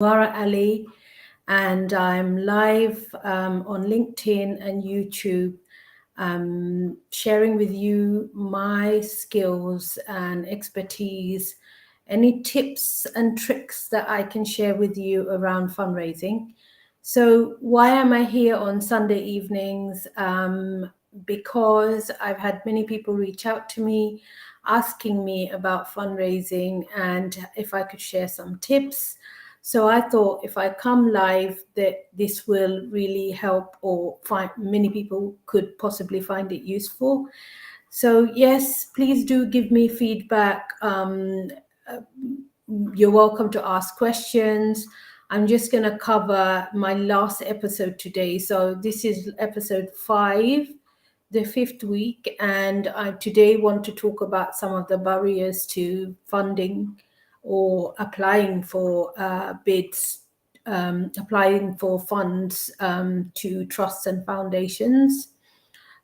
Wara Ali, and I'm live on LinkedIn and YouTube, sharing with you my skills and expertise, any tips and tricks that I can share with you around fundraising. So why am I here on Sunday evenings? Because I've had many people reach out to me asking me about fundraising and if I could share some tips. So I thought if I come live that this will really help, or many people could possibly find it useful. So yes, please do give me feedback. You're welcome to ask questions. I'm just going to cover my last episode today. So this is episode 5, the 5th week, and I today want to talk about some of the barriers to funding or applying for bids, applying for funds to trusts and foundations.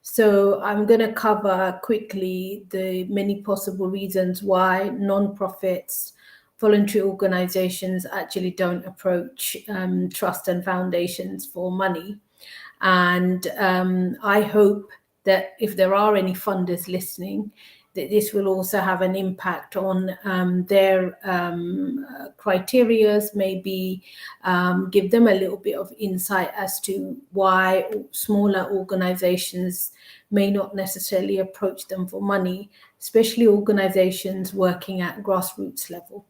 So I'm going to cover quickly the many possible reasons why non-profits, voluntary organizations actually don't approach trusts and foundations for money. And I hope that if there are any funders listening, that this will also have an impact on their criterias, maybe give them a little bit of insight as to why smaller organizations may not necessarily approach them for money, especially organizations working at grassroots level.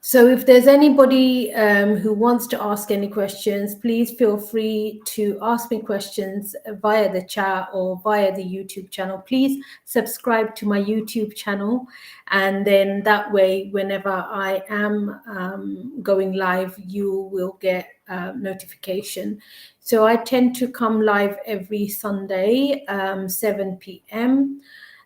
So if there's anybody who wants to ask any questions, please feel free to ask me questions via the chat or via the YouTube channel. Please subscribe to my YouTube channel, and then that way, whenever I am going live, you will get notification. So I tend to come live every Sunday, 7 p.m.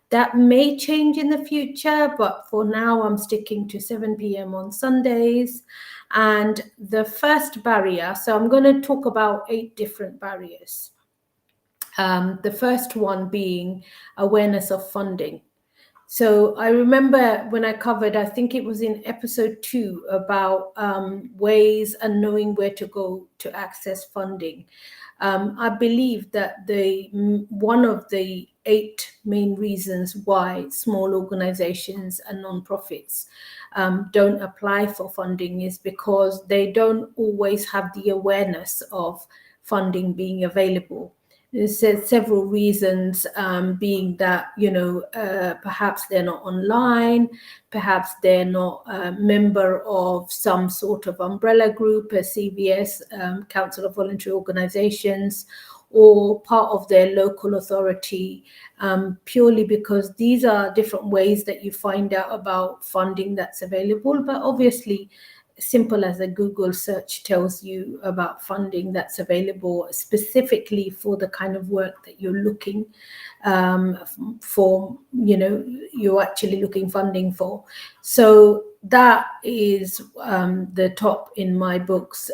That may change in the future, but for now, I'm sticking to 7 p.m. on Sundays. And the first barrier, so I'm going to talk about 8 different barriers. The first one being awareness of funding. So I remember when I covered, I think it was in episode 2, about ways and knowing where to go to access funding. I believe that one of the 8 main reasons why small organizations and nonprofits don't apply for funding is because they don't always have the awareness of funding being available. There's several reasons, being that, perhaps they're not online, perhaps they're not a member of some sort of umbrella group, a CVS, Council of Voluntary Organizations, or part of their local authority, purely because these are different ways that you find out about funding that's available. But obviously, simple as a Google search tells you about funding that's available specifically for the kind of work that you're looking for, you're actually looking funding for. So that is the top in my book's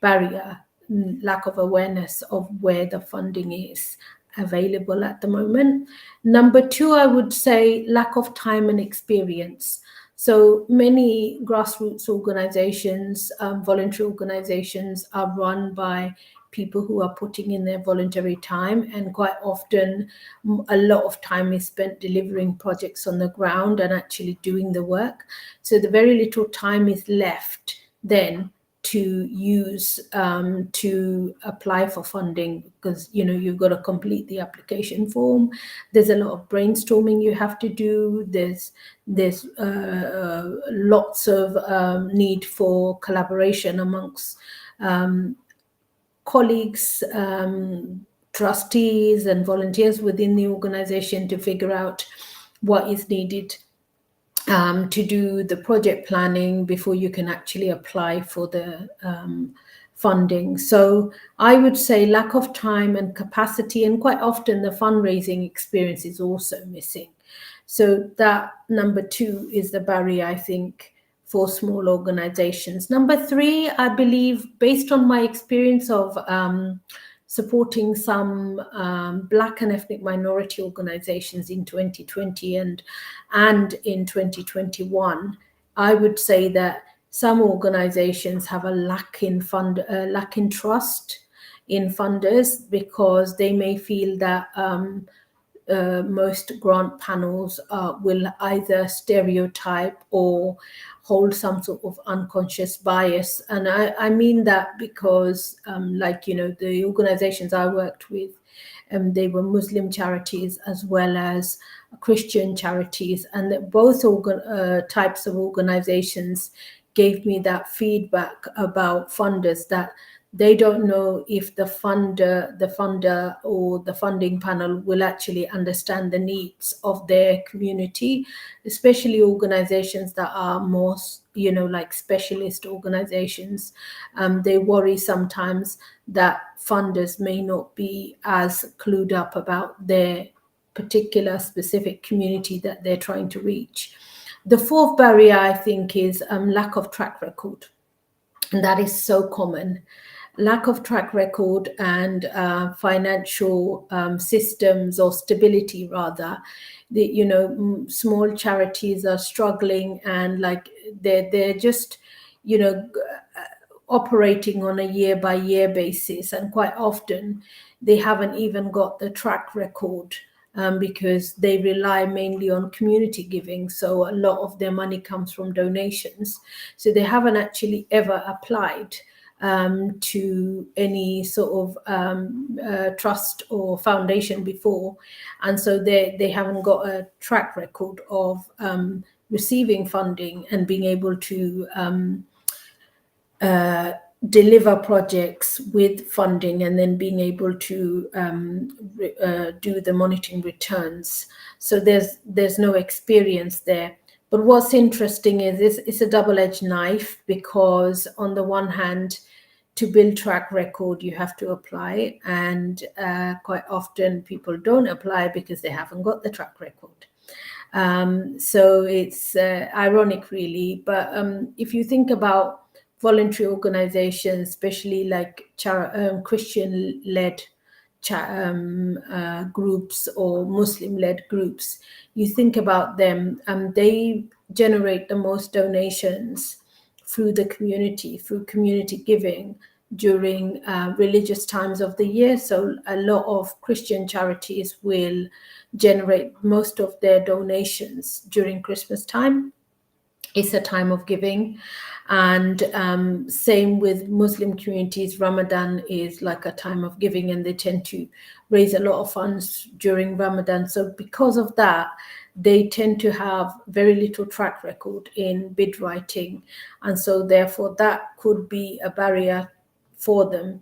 barrier, lack of awareness of where the funding is available at the moment. Number 2, I would say lack of time and experience. So many grassroots organizations, voluntary organizations, are run by people who are putting in their voluntary time, and quite often a lot of time is spent delivering projects on the ground and actually doing the work. So the very little time is left then to use to apply for funding, because you've got to complete the application form. There's a lot of brainstorming you have to do. There's lots of need for collaboration amongst colleagues, trustees and volunteers within the organization to figure out what is needed to do the project planning before you can actually apply for the funding. So I would say lack of time and capacity, and quite often the fundraising experience is also missing. So that number 2 is the barrier, I think, for small organizations. Number 3, I believe, based on my experience of supporting some Black and ethnic minority organizations in 2020 and in 2021, I would say that some organizations have a lack in trust in funders, because they may feel that most grant panels will either stereotype or hold some sort of unconscious bias. And I mean that because, like, the organizations I worked with, they were Muslim charities as well as Christian charities, and that both types of organizations gave me that feedback about funders, that they don't know if the funder or the funding panel will actually understand the needs of their community, especially organizations that are more, like specialist organizations. They worry sometimes that funders may not be as clued up about their particular specific community that they're trying to reach. The fourth barrier, I think, is lack of track record. And that is so common. Lack of track record and financial systems, or stability rather. Small charities are struggling, and like they're just, operating on a year by year basis, and quite often they haven't even got the track record, because they rely mainly on community giving. So a lot of their money comes from donations. So they haven't actually ever applied to any sort of trust or foundation before. And so they haven't got a track record of receiving funding and being able to deliver projects with funding, and then being able to do the monitoring returns. So there's no experience there. But what's interesting is it's a double-edged knife, because on the one hand, to build track record, you have to apply, and quite often people don't apply because they haven't got the track record. So it's ironic, really. But if you think about voluntary organizations, especially like Christian-led groups or Muslim-led groups, you think about them, they generate the most donations through the community, through community giving during religious times of the year. So a lot of Christian charities will generate most of their donations during Christmas time. It's a time of giving. And same with Muslim communities, Ramadan is like a time of giving, and they tend to raise a lot of funds during Ramadan. So because of that, they tend to have very little track record in bid writing. And so therefore that could be a barrier for them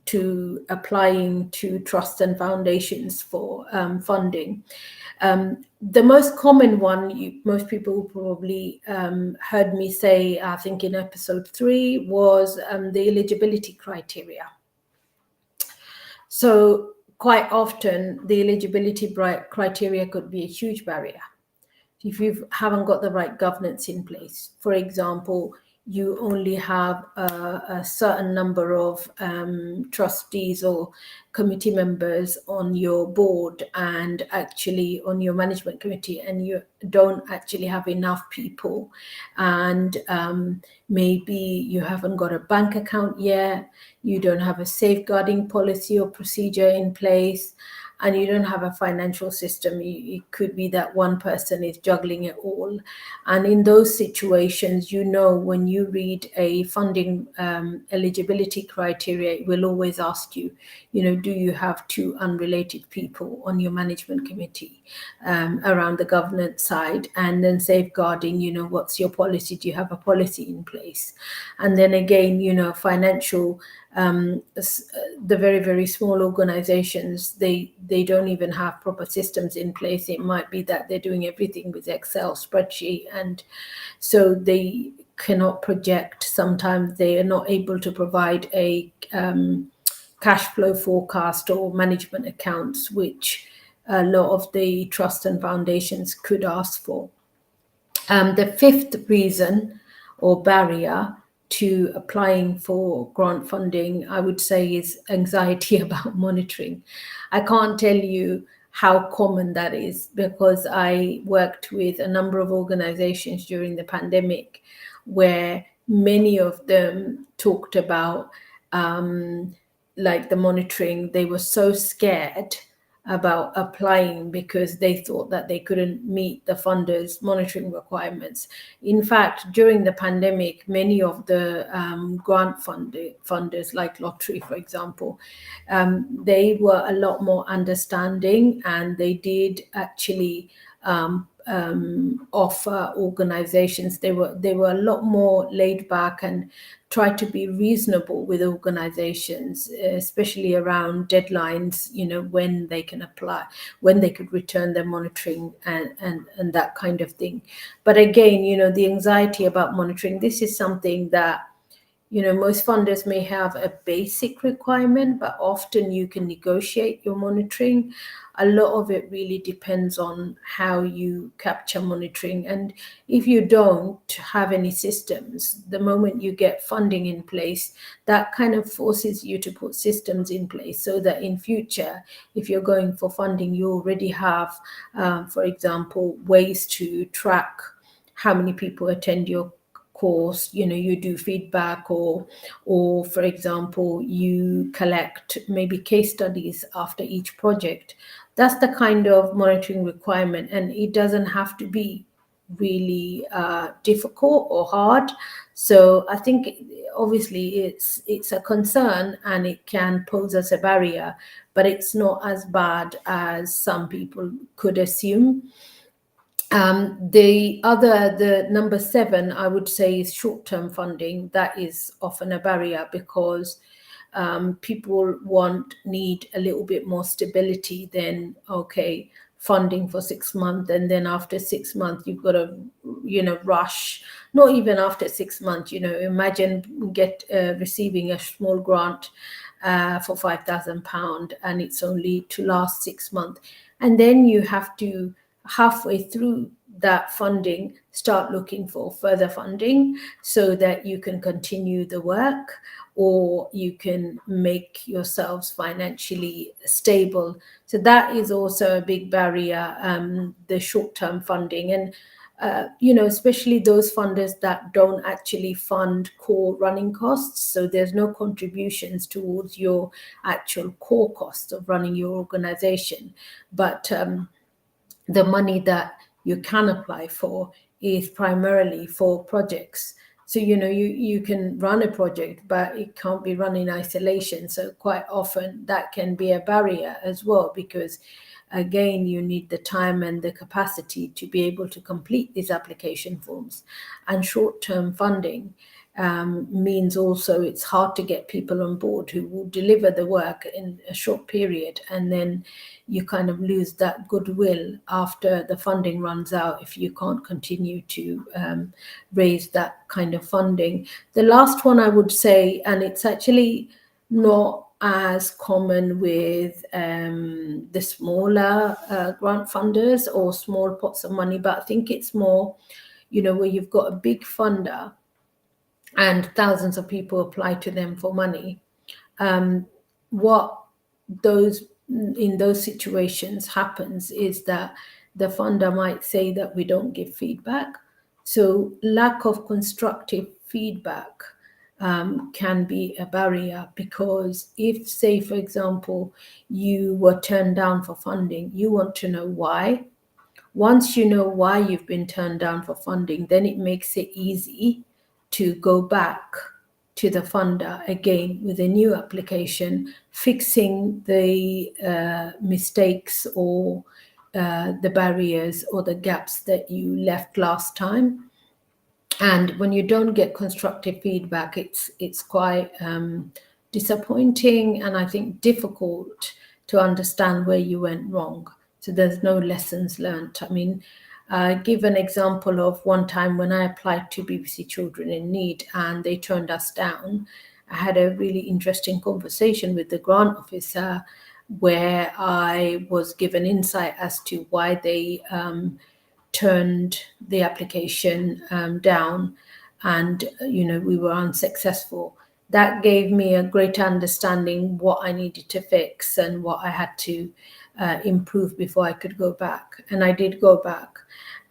to applying to trusts and foundations for funding. The most common one, most people probably heard me say, I think in episode 3, was the eligibility criteria. So quite often the eligibility criteria could be a huge barrier if you haven't got the right governance in place. For example, you only have a certain number of trustees or committee members on your board and actually on your management committee, and you don't actually have enough people, and maybe you haven't got a bank account yet, you don't have a safeguarding policy or procedure in place, and you don't have a financial system. It could be that one person is juggling it all. And in those situations, when you read a funding eligibility criteria, it will always ask you, do you have 2 unrelated people on your management committee around the governance side? And then safeguarding, what's your policy? Do you have a policy in place? And then again, financial, the very, very small organizations, they don't even have proper systems in place. It might be that they're doing everything with Excel spreadsheet, and so they cannot project. Sometimes they are not able to provide a cash flow forecast or management accounts, which a lot of the trusts and foundations could ask for. The fifth reason or barrier to applying for grant funding, I would say, is anxiety about monitoring. I can't tell you how common that is, because I worked with a number of organizations during the pandemic where many of them talked about like the monitoring. They were so scared about applying because they thought that they couldn't meet the funders' monitoring requirements. In fact, during the pandemic, many of the grant funders, like Lottery, for example, they were a lot more understanding, and they did actually offer organizations. They were a lot more laid back and try to be reasonable with organizations, especially around deadlines, when they can apply, when they could return their monitoring, and that kind of thing. But again, the anxiety about monitoring, this is something that most funders may have a basic requirement, but often you can negotiate your monitoring. A lot of it really depends on how you capture monitoring. And if you don't have any systems, the moment you get funding in place, that kind of forces you to put systems in place so that in future, if you're going for funding, you already have, for example, ways to track how many people attend your course. You do feedback, or for example, you collect maybe case studies after each project. That's the kind of monitoring requirement, and it doesn't have to be really difficult or hard. So I think obviously it's a concern, and it can pose as a barrier, but it's not as bad as some people could assume. The number 7, I would say, is short-term funding. That is often a barrier because people need a little bit more stability than, okay, funding for 6 months, and then after 6 months you've got to rush. Not even after 6 months. Imagine receiving a small grant for £5,000, and it's only to last 6 months, and then you have to, halfway through that funding, start looking for further funding so that you can continue the work, or you can make yourselves financially stable. So that is also a big barrier, the short-term funding. And especially those funders that don't actually fund core running costs. So there's no contributions towards your actual core costs of running your organization. But the money that you can apply for is primarily for projects. So, you can run a project, but it can't be run in isolation. So quite often that can be a barrier as well, because again, you need the time and the capacity to be able to complete these application forms. And short-term funding means also it's hard to get people on board who will deliver the work in a short period, and then you kind of lose that goodwill after the funding runs out if you can't continue to raise that kind of funding. The last one I would say, and it's actually not as common with the smaller grant funders or small pots of money, but I think it's more, where you've got a big funder and thousands of people apply to them for money. What in those situations happens is that the funder might say that we don't give feedback. So lack of constructive feedback can be a barrier, because if, say, for example, you were turned down for funding, you want to know why. Once you know why you've been turned down for funding, then it makes it easy to go back to the funder again with a new application, fixing the mistakes or the barriers or the gaps that you left last time. And when you don't get constructive feedback, it's quite disappointing, and I think difficult to understand where you went wrong. So there's no lessons learned. I mean, give an example of one time when I applied to BBC Children in Need and they turned us down. I had a really interesting conversation with the grant officer where I was given insight as to why they turned the application down, and we were unsuccessful. That gave me a great understanding what I needed to fix and what I had to improve before I could go back. And I did go back.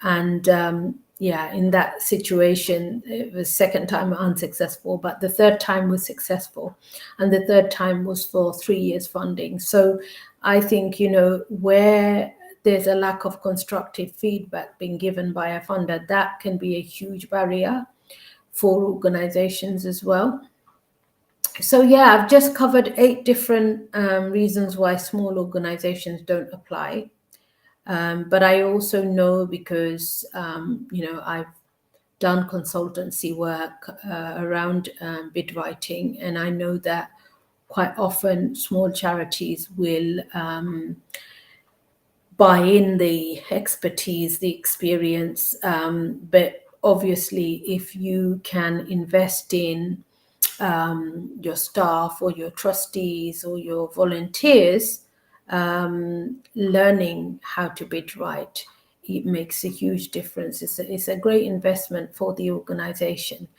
And in that situation, it was second time unsuccessful, but the third time was successful. And the third time was for 3 years funding. So I think, where there's a lack of constructive feedback being given by a funder, that can be a huge barrier for organizations as well. So I've just covered 8 different reasons why small organizations don't apply. But I also know, because, I've done consultancy work around bid writing, and I know that quite often small charities will buy in the expertise, the experience, but obviously if you can invest in your staff or your trustees or your volunteers learning how to bid right, it makes a huge difference. It's a great investment for the organization,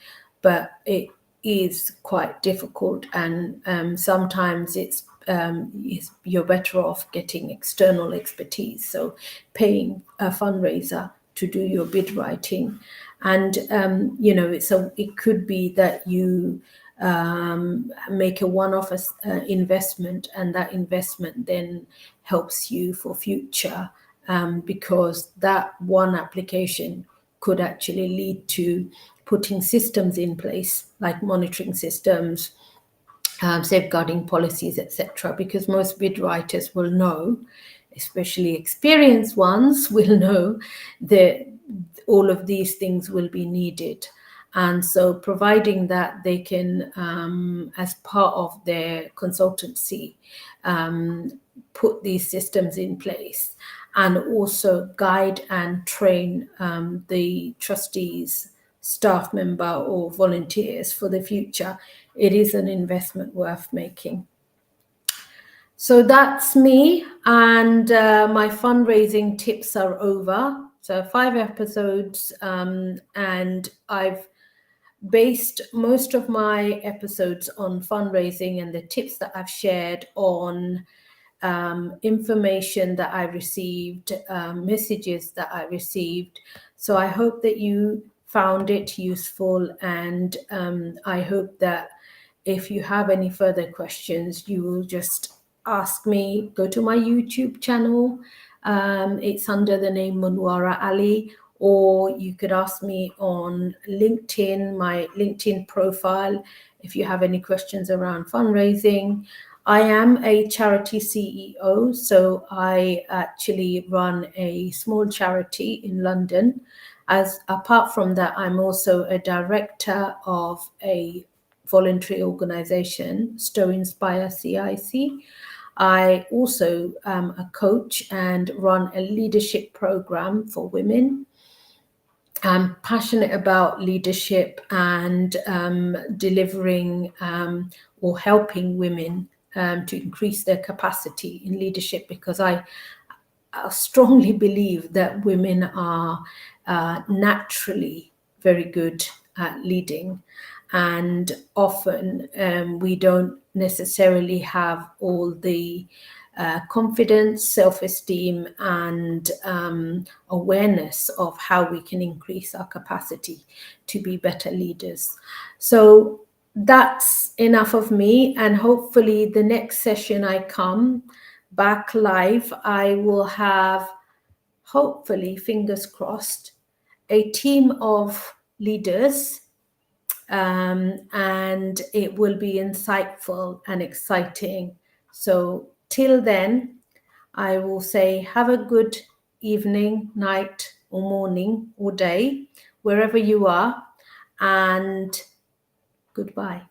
but it is quite difficult, and sometimes you're better off getting external expertise, so paying a fundraiser to do your bid writing. And it could be that you make a one-off investment, and that investment then helps you for future, because that one application could actually lead to putting systems in place, like monitoring systems, safeguarding policies, etc. Because most bid writers will know, especially experienced ones, will know that all of these things will be needed. And so providing that they can, as part of their consultancy, put these systems in place, and also guide and train the trustees, staff member or volunteers for the future, it is an investment worth making. So that's me, and my fundraising tips are over. So 5 episodes, and I've based most of my episodes on fundraising and the tips that I've shared on information that I received, messages that I received. So I hope that you found it useful, and I hope that if you have any further questions, you will just ask me. Go to my YouTube channel. It's under the name Munwara Ali, or you could ask me on LinkedIn, my LinkedIn profile, if you have any questions around fundraising. I am a charity CEO, so I actually run a small charity in London. Apart from that, I'm also a director of a voluntary organization, Stowe Inspire CIC. I also am a coach and run a leadership program for women. I'm passionate about leadership and delivering or helping women to increase their capacity in leadership, because I strongly believe that women are naturally very good at leading, and often we don't necessarily have all the confidence, self-esteem, and awareness of how we can increase our capacity to be better leaders. So that's enough of me, and hopefully the next session I come back live, I will have, hopefully, fingers crossed, a team of leaders, and it will be insightful and exciting. So till then, I will say have a good evening, night, or morning, or day, wherever you are, and goodbye.